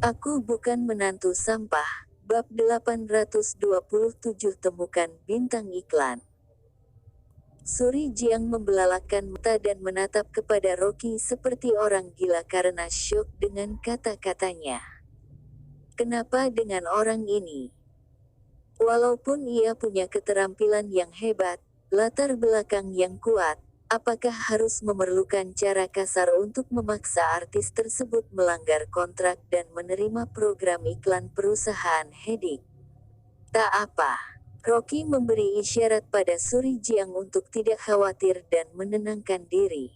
Aku bukan menantu sampah. Bab 827 Temukan bintang iklan. Suri Jiang membelalakan mata dan menatap kepada Rocky seperti orang gila karena syok dengan kata-katanya. Kenapa dengan orang ini? Walaupun ia punya keterampilan yang hebat, latar belakang yang kuat, apakah harus memerlukan cara kasar untuk memaksa artis tersebut melanggar kontrak dan menerima program iklan perusahaan Hedik? Tak apa. Rocky memberi isyarat pada Suri Jiang untuk tidak khawatir dan menenangkan diri.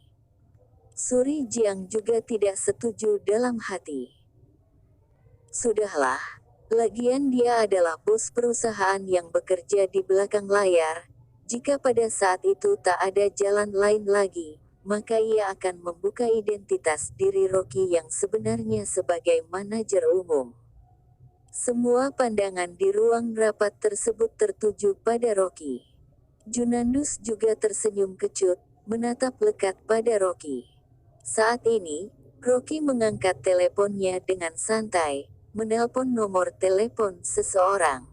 Suri Jiang juga tidak setuju dalam hati. Sudahlah, lagian dia adalah bos perusahaan yang bekerja di belakang layar. Jika pada saat itu tak ada jalan lain lagi, maka ia akan membuka identitas diri Rocky yang sebenarnya sebagai manajer umum. Semua pandangan di ruang rapat tersebut tertuju pada Rocky. Junandus juga tersenyum kecut, menatap lekat pada Rocky. Saat ini, Rocky mengangkat teleponnya dengan santai, menelpon nomor telepon seseorang.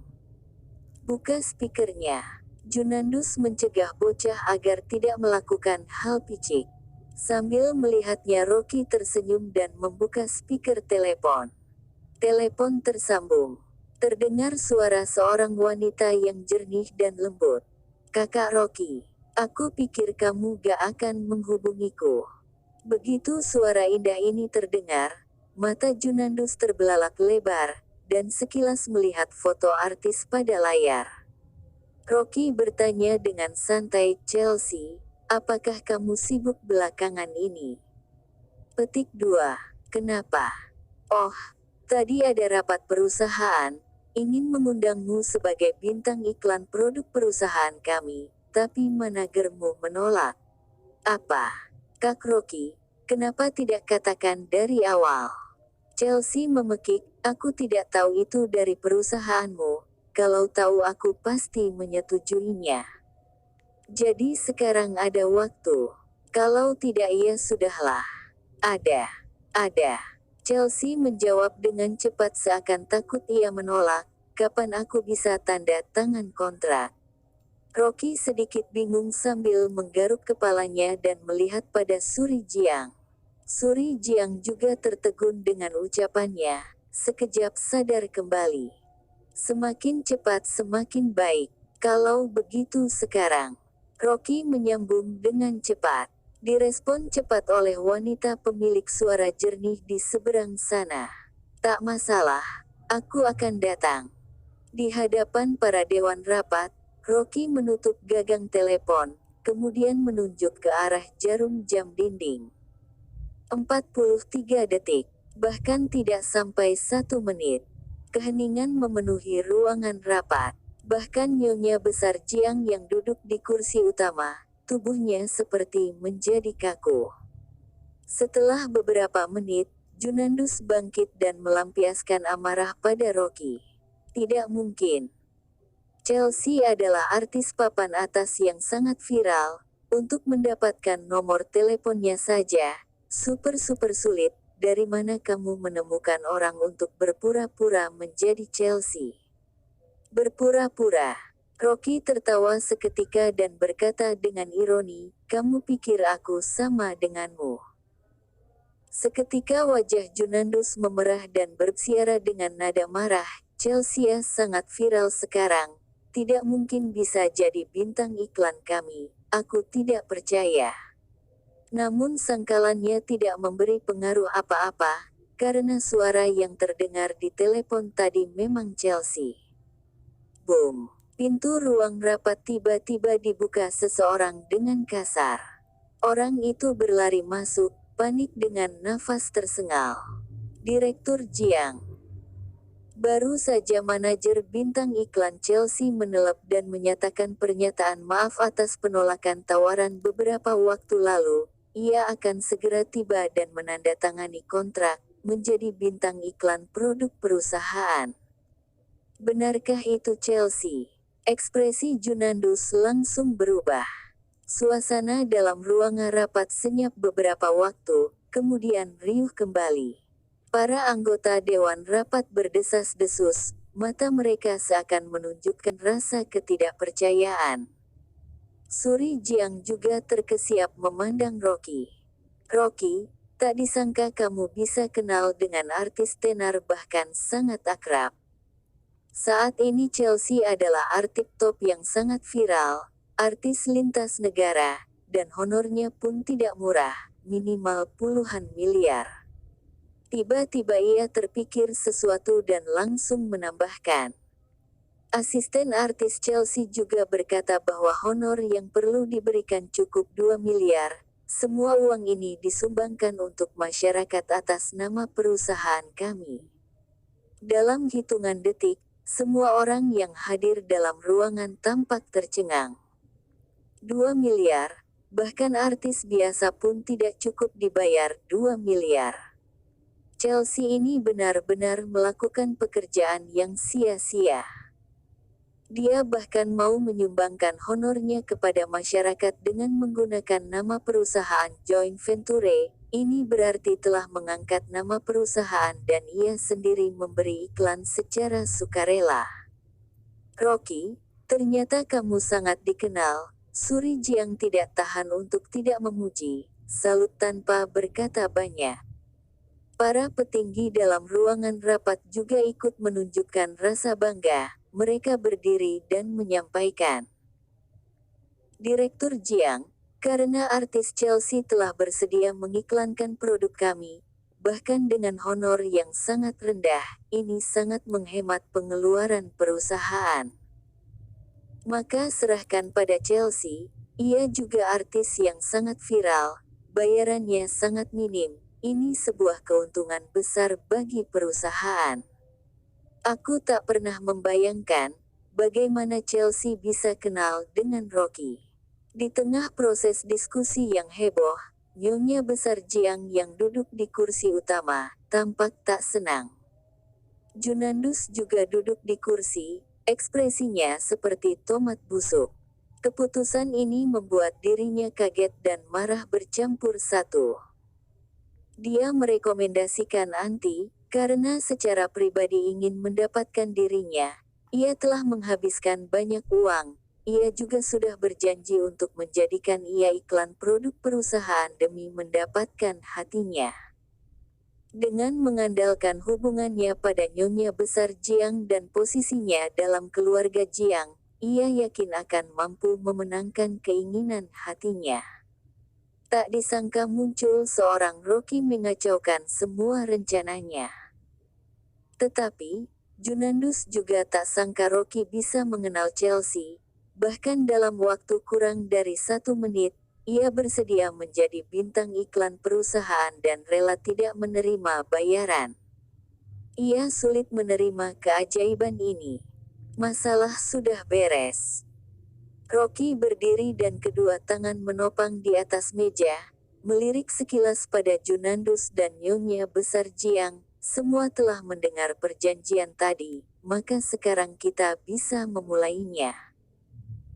Buka speakernya. Junandus mencegah bocah agar tidak melakukan hal picik. Sambil melihatnya Rocky tersenyum dan membuka speaker telepon. Telepon tersambung. Terdengar suara seorang wanita yang jernih dan lembut. Kakak Rocky, aku pikir kamu gak akan menghubungiku. Begitu suara indah ini terdengar, mata Junandus terbelalak lebar, dan sekilas melihat foto artis pada layar. Rocky bertanya dengan santai, Chelsea, apakah kamu sibuk belakangan ini? Petik 2. Kenapa? Oh, tadi ada rapat perusahaan, ingin mengundangmu sebagai bintang iklan produk perusahaan kami, tapi managermu menolak. Apa? Kak Rocky, kenapa tidak katakan dari awal? Chelsea memekik, aku tidak tahu itu dari perusahaanmu, kalau tahu aku pasti menyetujuinya. Jadi sekarang ada waktu. Kalau tidak ya sudahlah. Ada. Chelsea menjawab dengan cepat seakan takut ia menolak, kapan aku bisa tanda tangan kontrak? Rocky sedikit bingung sambil menggaruk kepalanya dan melihat pada Suri Jiang. Suri Jiang juga tertegun dengan ucapannya, sekejap sadar kembali. Semakin cepat semakin baik, kalau begitu sekarang. Rocky menyambung dengan cepat. Direspon cepat oleh wanita pemilik suara jernih di seberang sana. Tak masalah, aku akan datang. Di hadapan para dewan rapat, Rocky menutup gagang telepon, kemudian menunjuk ke arah jarum jam dinding. 43 detik, bahkan tidak sampai 1 menit. Keheningan memenuhi ruangan rapat. Bahkan Nyonya Besar Jiang yang duduk di kursi utama, tubuhnya seperti menjadi kaku. Setelah beberapa menit, Junandus bangkit dan melampiaskan amarah pada Rocky. Tidak mungkin. Chelsea adalah artis papan atas yang sangat viral. Untuk mendapatkan nomor teleponnya saja, super sulit. Dari mana kamu menemukan orang untuk berpura-pura menjadi Chelsea? Berpura-pura. Rocky tertawa seketika dan berkata dengan ironi, kamu pikir aku sama denganmu? Seketika wajah Junandus memerah dan bersiara dengan nada marah, Chelsea sangat viral sekarang, tidak mungkin bisa jadi bintang iklan kami, aku tidak percaya. Namun sangkalannya tidak memberi pengaruh apa-apa, karena suara yang terdengar di telepon tadi memang Chelsea. Boom! Pintu ruang rapat tiba-tiba dibuka seseorang dengan kasar. Orang itu berlari masuk, panik dengan nafas tersengal. Direktur Jiang. Baru saja manajer bintang iklan Chelsea menelap dan menyatakan pernyataan maaf atas penolakan tawaran beberapa waktu lalu. Ia akan segera tiba dan menandatangani kontrak, menjadi bintang iklan produk perusahaan. Benarkah itu Chelsea? Ekspresi Junandus langsung berubah. Suasana dalam ruangan rapat senyap beberapa waktu, kemudian riuh kembali. Para anggota dewan rapat berdesas-desus, mata mereka seakan menunjukkan rasa ketidakpercayaan. Suri Jiang juga terkesiap memandang Rocky. Rocky, tak disangka kamu bisa kenal dengan artis tenar bahkan sangat akrab. Saat ini Chelsea adalah artis top yang sangat viral, artis lintas negara, dan honornya pun tidak murah, minimal puluhan miliar. Tiba-tiba ia terpikir sesuatu dan langsung menambahkan. Asisten artis Chelsea juga berkata bahwa honor yang perlu diberikan cukup 2 miliar. Semua uang ini disumbangkan untuk masyarakat atas nama perusahaan kami. Dalam hitungan detik, semua orang yang hadir dalam ruangan tampak tercengang. 2 miliar, bahkan artis biasa pun tidak cukup dibayar 2 miliar. Chelsea ini benar-benar melakukan pekerjaan yang sia-sia. Dia bahkan mau menyumbangkan honornya kepada masyarakat dengan menggunakan nama perusahaan joint venture. Ini berarti telah mengangkat nama perusahaan dan ia sendiri memberi iklan secara sukarela. Rocky, ternyata kamu sangat dikenal. Suri Jiang tidak tahan untuk tidak memuji. Salut tanpa berkata banyak. Para petinggi dalam ruangan rapat juga ikut menunjukkan rasa bangga. Mereka berdiri dan menyampaikan. Direktur Jiang, karena artis Chelsea telah bersedia mengiklankan produk kami, bahkan dengan honor yang sangat rendah, ini sangat menghemat pengeluaran perusahaan. Maka serahkan pada Chelsea, ia juga artis yang sangat viral, bayarannya sangat minim. Ini sebuah keuntungan besar bagi perusahaan. Aku tak pernah membayangkan bagaimana Chelsea bisa kenal dengan Rocky. Di tengah proses diskusi yang heboh, Nyonya Besar Jiang yang duduk di kursi utama tampak tak senang. Junandus juga duduk di kursi, ekspresinya seperti tomat busuk. Keputusan ini membuat dirinya kaget dan marah bercampur satu. Dia merekomendasikan anti, karena secara pribadi ingin mendapatkan dirinya. Ia telah menghabiskan banyak uang. Ia juga sudah berjanji untuk menjadikan ia iklan produk perusahaan demi mendapatkan hatinya. Dengan mengandalkan hubungannya pada Nyonya Besar Jiang dan posisinya dalam keluarga Jiang, ia yakin akan mampu memenangkan keinginan hatinya. Tak disangka muncul seorang Rocky mengacaukan semua rencananya. Tetapi, Junandus juga tak sangka Rocky bisa mengenal Chelsea. Bahkan dalam waktu kurang dari 1 menit, ia bersedia menjadi bintang iklan perusahaan dan rela tidak menerima bayaran. Ia sulit menerima keajaiban ini. Masalah sudah beres. Rocky berdiri dan kedua tangan menopang di atas meja, melirik sekilas pada Junandus dan Nyonya Besar Jiang. Semua telah mendengar perjanjian tadi, maka sekarang kita bisa memulainya.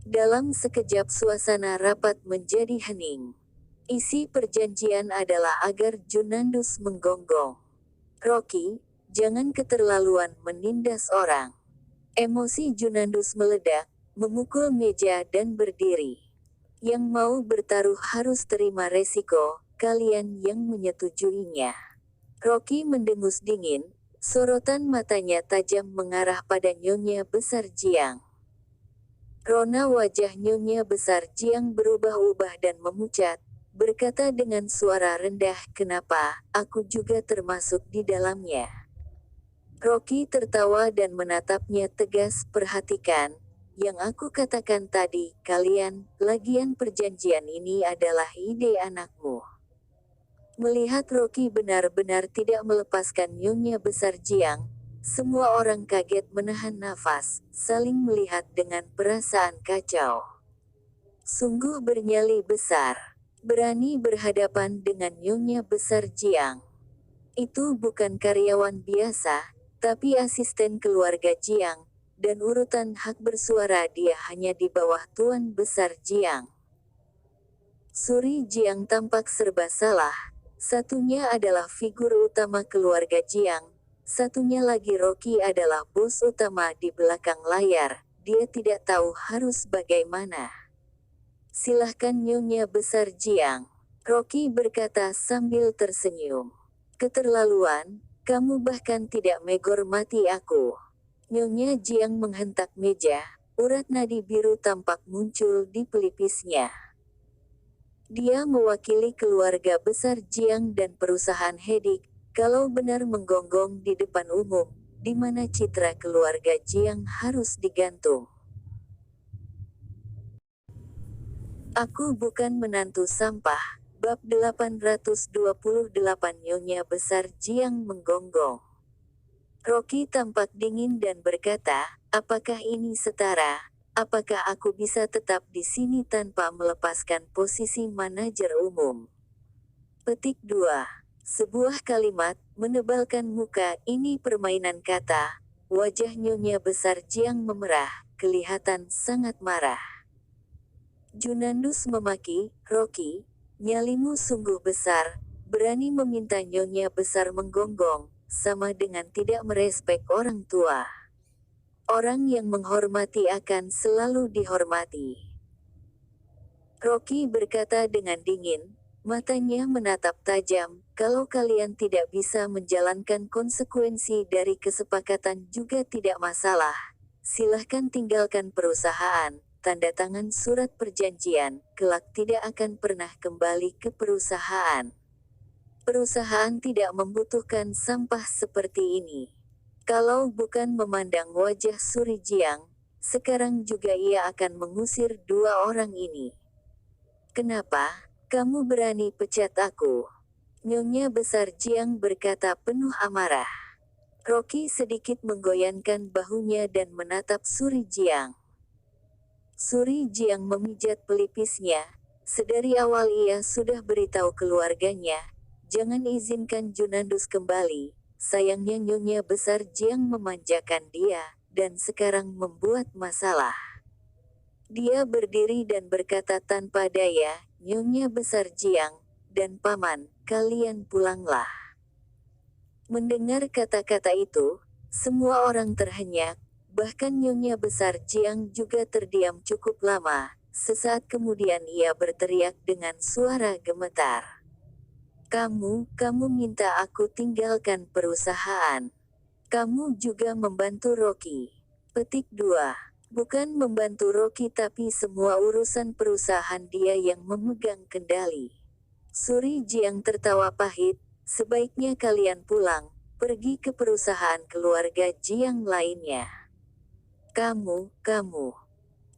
Dalam sekejap suasana rapat menjadi hening. Isi perjanjian adalah agar Junandus menggonggong. Rocky, jangan keterlaluan menindas orang. Emosi Junandus meledak, memukul meja dan berdiri. Yang mau bertaruh harus terima resiko, kalian yang menyetujuinya. Rocky mendengus dingin, sorotan matanya tajam mengarah pada Nyonya Besar Jiang. Rona wajah Nyonya Besar Jiang berubah-ubah dan memucat, berkata dengan suara rendah, kenapa, aku juga termasuk di dalamnya. Rocky tertawa dan menatapnya tegas, perhatikan, yang aku katakan tadi, kalian, lagian perjanjian ini adalah ide anakmu. Melihat Rocky benar-benar tidak melepaskan Nyonya Besar Jiang, semua orang kaget menahan nafas, saling melihat dengan perasaan kacau. Sungguh bernyali besar, berani berhadapan dengan Nyonya Besar Jiang. Itu bukan karyawan biasa, tapi asisten keluarga Jiang, dan urutan hak bersuara dia hanya di bawah Tuan Besar Jiang. Suri Jiang tampak serba salah. Satunya adalah figur utama keluarga Jiang, satunya lagi Rocky adalah bos utama di belakang layar, dia tidak tahu harus bagaimana. Silahkan Nyonya Besar Jiang, Rocky berkata sambil tersenyum. Keterlaluan, kamu bahkan tidak menghormati aku. Nyonya Jiang menghentak meja, urat nadi biru tampak muncul di pelipisnya. Dia mewakili keluarga besar Jiang dan perusahaan Hedik, kalau benar menggonggong di depan umum, di mana citra keluarga Jiang harus digantung. Aku bukan menantu sampah. Bab 828 Nyonya Besar Jiang menggonggong. Rocky tampak dingin dan berkata, apakah ini setara? Apakah aku bisa tetap di sini tanpa melepaskan posisi manajer umum? Petik 2. Sebuah kalimat, menebalkan muka, ini permainan kata. Wajah Nyonya Besar Jiang memerah, kelihatan sangat marah. Junandus memaki, Rocky, nyalimu sungguh besar, berani meminta Nyonya Besar menggonggong, sama dengan tidak merespek orang tua. Orang yang menghormati akan selalu dihormati. Rocky berkata dengan dingin, matanya menatap tajam, kalau kalian tidak bisa menjalankan konsekuensi dari kesepakatan juga tidak masalah. Silahkan tinggalkan perusahaan, tanda tangan surat perjanjian, kelak tidak akan pernah kembali ke perusahaan. Perusahaan tidak membutuhkan sampah seperti ini. Kalau bukan memandang wajah Suri Jiang, sekarang juga ia akan mengusir dua orang ini. Kenapa, kamu berani pecat aku? Nyonya Besar Jiang berkata penuh amarah. Rocky sedikit menggoyangkan bahunya dan menatap Suri Jiang. Suri Jiang memijat pelipisnya, sedari awal ia sudah beritahu keluarganya, jangan izinkan Junandus kembali. Sayangnya Nyonya Besar Jiang memanjakan dia, dan sekarang membuat masalah. Dia berdiri dan berkata tanpa daya, Nyonya Besar Jiang, dan Paman, kalian pulanglah. Mendengar kata-kata itu, semua orang terhenyak, bahkan Nyonya Besar Jiang juga terdiam cukup lama. Sesaat kemudian ia berteriak dengan suara gemetar. Kamu minta aku tinggalkan perusahaan. Kamu juga membantu Rocky. Petik 2. Bukan membantu Rocky tapi semua urusan perusahaan dia yang memegang kendali. Suri Jiang tertawa pahit, sebaiknya kalian pulang, pergi ke perusahaan keluarga Jiang lainnya. Kamu.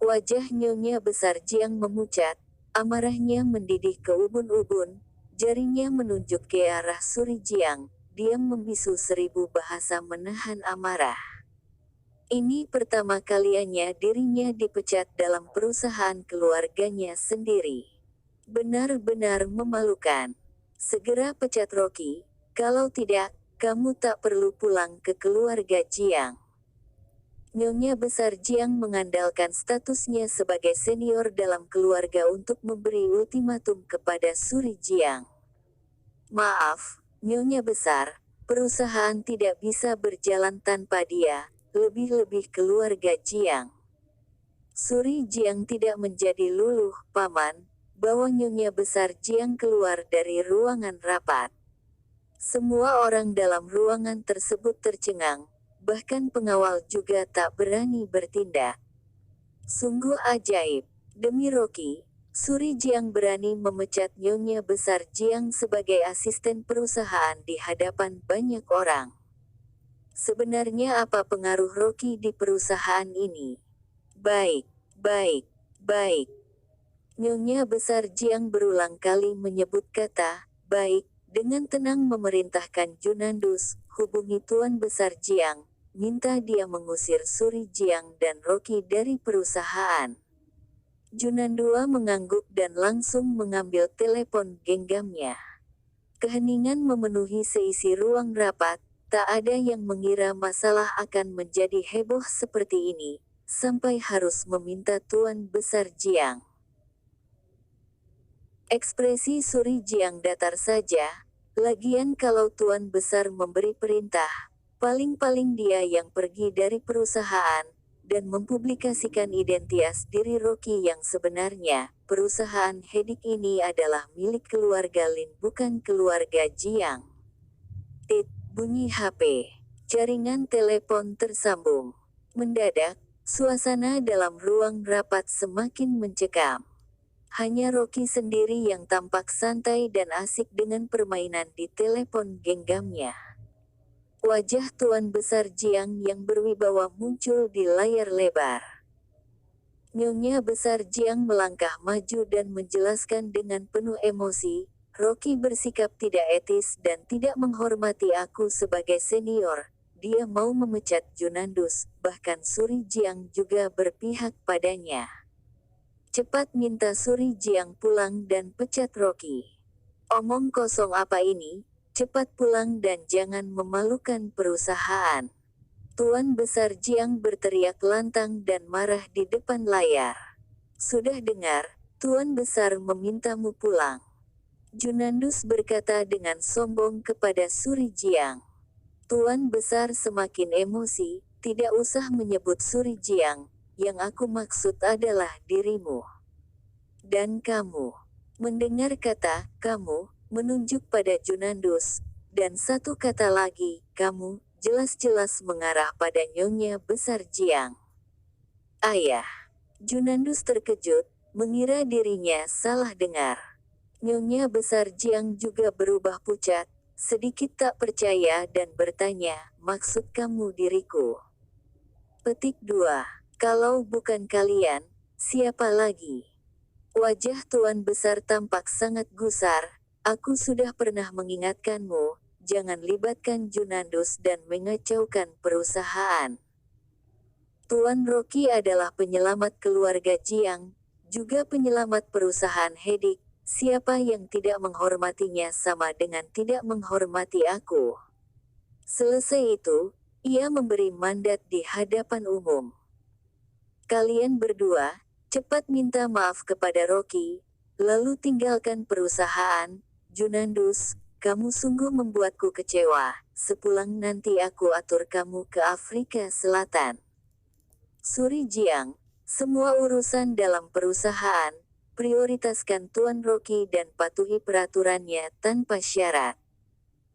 Wajah Nyonya Besar Jiang memucat, amarahnya mendidih ke ubun-ubun, jarinya menunjuk ke arah Suri Jiang, diam membisu 1000 bahasa menahan amarah. Ini pertama kalinya dirinya dipecat dalam perusahaan keluarganya sendiri. Benar-benar memalukan. Segera pecat Rocky, kalau tidak, kamu tak perlu pulang ke keluarga Jiang. Nyonya Besar Jiang mengandalkan statusnya sebagai senior dalam keluarga untuk memberi ultimatum kepada Suri Jiang. Maaf, Nyonya Besar, perusahaan tidak bisa berjalan tanpa dia, lebih-lebih keluarga Jiang. Suri Jiang tidak menjadi luluh, Paman, bawa Nyonya Besar Jiang keluar dari ruangan rapat. Semua orang dalam ruangan tersebut tercengang, bahkan pengawal juga tak berani bertindak. Sungguh ajaib, demi Rocky, Suri Jiang berani memecat Nyonya Besar Jiang sebagai asisten perusahaan di hadapan banyak orang. Sebenarnya apa pengaruh Rocky di perusahaan ini? Baik. Nyonya Besar Jiang berulang kali menyebut kata, baik, dengan tenang memerintahkan Junandus, hubungi Tuan Besar Jiang, minta dia mengusir Suri Jiang dan Rocky dari perusahaan. Junandua mengangguk dan langsung mengambil telepon genggamnya. Keheningan memenuhi seisi ruang rapat, tak ada yang mengira masalah akan menjadi heboh seperti ini, sampai harus meminta Tuan Besar Jiang. Ekspresi Suri Jiang datar saja, Lagian kalau Tuan Besar memberi perintah, paling-paling dia yang pergi dari perusahaan, dan mempublikasikan identitas diri Rocky yang sebenarnya. Perusahaan Hedik ini adalah milik keluarga Lin, bukan keluarga Jiang. Tit, bunyi HP. Jaringan telepon tersambung. Mendadak, suasana dalam ruang rapat semakin mencekam. Hanya Rocky sendiri yang tampak santai dan asik dengan permainan di telepon genggamnya. Wajah Tuan Besar Jiang yang berwibawa muncul di layar lebar. Nyonya Besar Jiang melangkah maju dan menjelaskan dengan penuh emosi, Rocky bersikap tidak etis dan tidak menghormati aku sebagai senior. Dia mau memecat Junandus, bahkan Suri Jiang juga berpihak padanya. Cepat minta Suri Jiang pulang dan pecat Rocky. Omong kosong apa ini? Cepat pulang dan jangan memalukan perusahaan. Tuan Besar Jiang berteriak lantang dan marah di depan layar. Sudah dengar, Tuan Besar memintamu pulang. Junandus berkata dengan sombong kepada Suri Jiang. Tuan Besar semakin emosi, tidak usah menyebut Suri Jiang, yang aku maksud adalah dirimu. Dan kamu. Mendengar kata, kamu, menunjuk pada Junandus, dan satu kata lagi, kamu, jelas-jelas mengarah pada Nyonya Besar Jiang. Ayah. Junandus terkejut, mengira dirinya salah dengar. Nyonya Besar Jiang juga berubah pucat, sedikit tak percaya dan bertanya, maksud kamu diriku? Petik 2. Kalau bukan kalian, siapa lagi? Wajah Tuan Besar tampak sangat gusar. Aku sudah pernah mengingatkanmu, jangan libatkan Junandus dan mengacaukan perusahaan. Tuan Rocky adalah penyelamat keluarga Jiang, juga penyelamat perusahaan Hedik. Siapa yang tidak menghormatinya sama dengan tidak menghormati aku. Selesai itu, ia memberi mandat di hadapan umum. Kalian berdua, cepat minta maaf kepada Rocky, lalu tinggalkan perusahaan. Junandus, kamu sungguh membuatku kecewa. Sepulang nanti aku atur kamu ke Afrika Selatan. Suri Jiang, semua urusan dalam perusahaan, prioritaskan Tuan Rocky dan patuhi peraturannya tanpa syarat.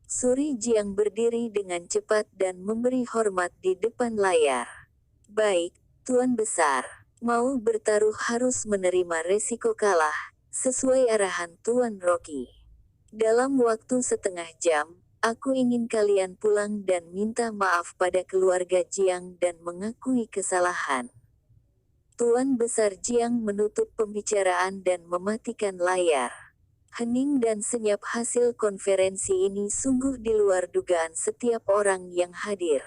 Suri Jiang berdiri dengan cepat dan memberi hormat di depan layar. Baik, Tuan Besar. Mau bertaruh harus menerima resiko kalah, sesuai arahan Tuan Rocky. Dalam waktu setengah jam, aku ingin kalian pulang dan minta maaf pada keluarga Jiang dan mengakui kesalahan. Tuan Besar Jiang menutup pembicaraan dan mematikan layar. Hening dan senyap hasil konferensi ini sungguh di luar dugaan setiap orang yang hadir.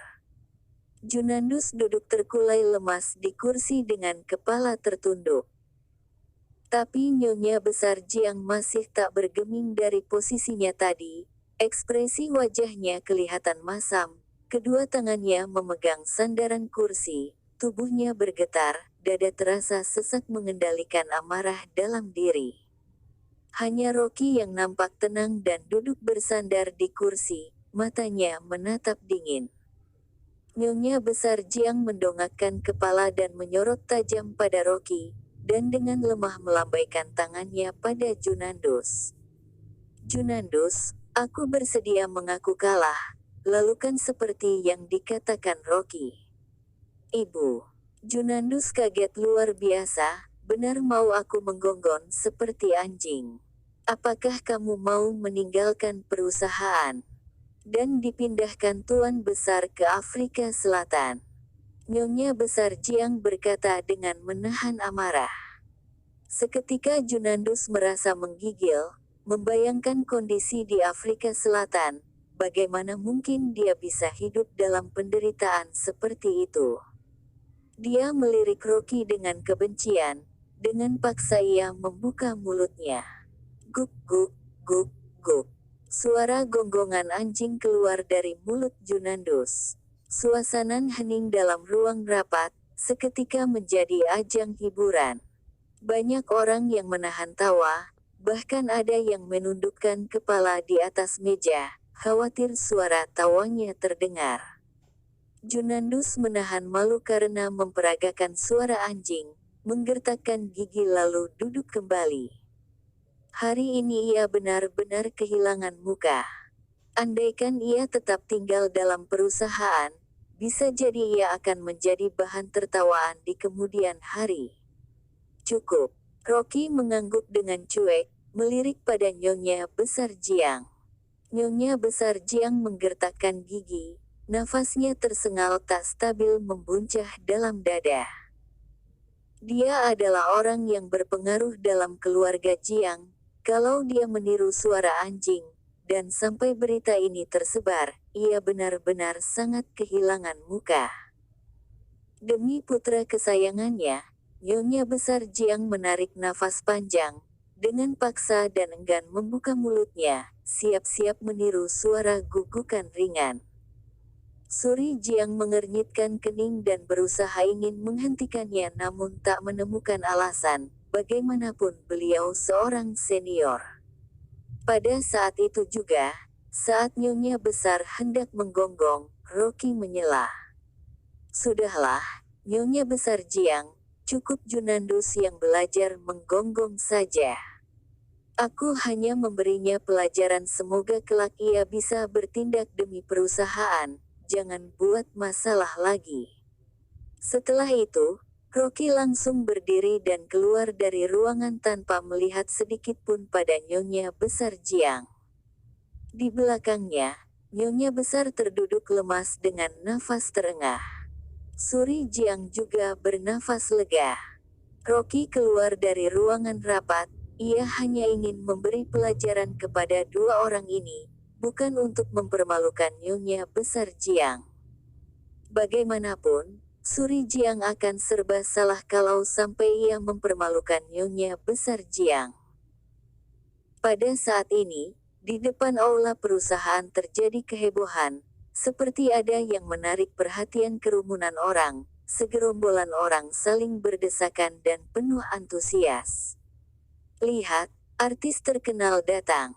Junandus duduk terkulai lemas di kursi dengan kepala tertunduk. Tapi Nyonya Besar Jiang masih tak bergeming dari posisinya tadi. Ekspresi wajahnya kelihatan masam, kedua tangannya memegang sandaran kursi, tubuhnya bergetar, dada terasa sesak mengendalikan amarah dalam diri. Hanya Rocky yang nampak tenang dan duduk bersandar di kursi, matanya menatap dingin. Nyonya Besar Jiang mendongakkan kepala dan menyorot tajam pada Rocky, dan dengan lemah melambaikan tangannya pada Junandus. Junandus, aku bersedia mengaku kalah, lakukan seperti yang dikatakan Rocky. Ibu. Junandus kaget luar biasa, benar mau aku menggonggong seperti anjing. Apakah kamu mau meninggalkan perusahaan? Dan dipindahkan Tuan Besar ke Afrika Selatan. Nyonya Besar Jiang berkata dengan menahan amarah. Seketika Junandus merasa menggigil, membayangkan kondisi di Afrika Selatan, bagaimana mungkin dia bisa hidup dalam penderitaan seperti itu. Dia melirik Rocky dengan kebencian, dengan paksa ia membuka mulutnya. Guk guk, guk guk. Suara gonggongan anjing keluar dari mulut Junandus. Suasana hening dalam ruang rapat, seketika menjadi ajang hiburan. Banyak orang yang menahan tawa, Bahkan ada yang menundukkan kepala di atas meja, khawatir suara tawanya terdengar. Junandus menahan malu karena memperagakan suara anjing, menggertakkan gigi lalu duduk kembali. Hari ini ia benar-benar kehilangan muka. Andaikan ia tetap tinggal dalam perusahaan, bisa jadi ia akan menjadi bahan tertawaan di kemudian hari. Cukup. Rocky mengangguk dengan cuek, melirik pada Nyonya Besar Jiang. Nyonya Besar Jiang menggertakkan gigi, nafasnya tersengal tak stabil membuncah dalam dada. Dia adalah orang yang berpengaruh dalam keluarga Jiang. Kalau dia meniru suara anjing, dan sampai berita ini tersebar, ia benar-benar sangat kehilangan muka. Demi putra kesayangannya, Nyonya Besar Jiang menarik nafas panjang, dengan paksa dan enggan membuka mulutnya, siap-siap meniru suara gugukan ringan. Suri Jiang mengernyitkan kening dan berusaha ingin menghentikannya namun tak menemukan alasan, bagaimanapun beliau seorang senior. Pada saat itu juga, saat Nyonya Besar hendak menggonggong, Rocky menyela. Sudahlah, Nyonya Besar Jiang, cukup Junandus yang belajar menggonggong saja. Aku hanya memberinya pelajaran semoga kelak ia bisa bertindak demi perusahaan, jangan buat masalah lagi. Setelah itu, Rocky langsung berdiri dan keluar dari ruangan tanpa melihat sedikit pun pada Nyonya Besar Jiang. Di belakangnya, Nyonya Besar terduduk lemas dengan nafas terengah. Suri Jiang juga bernafas lega. Rocky keluar dari ruangan rapat, ia hanya ingin memberi pelajaran kepada dua orang ini, bukan untuk mempermalukan Nyonya Besar Jiang. Bagaimanapun, Suri Jiang akan serba salah kalau sampai ia mempermalukan Nyonya Besar Jiang. Pada saat ini, di depan aula perusahaan terjadi kehebohan, seperti ada yang menarik perhatian kerumunan orang, segerombolan orang saling berdesakan dan penuh antusias. Lihat, artis terkenal datang.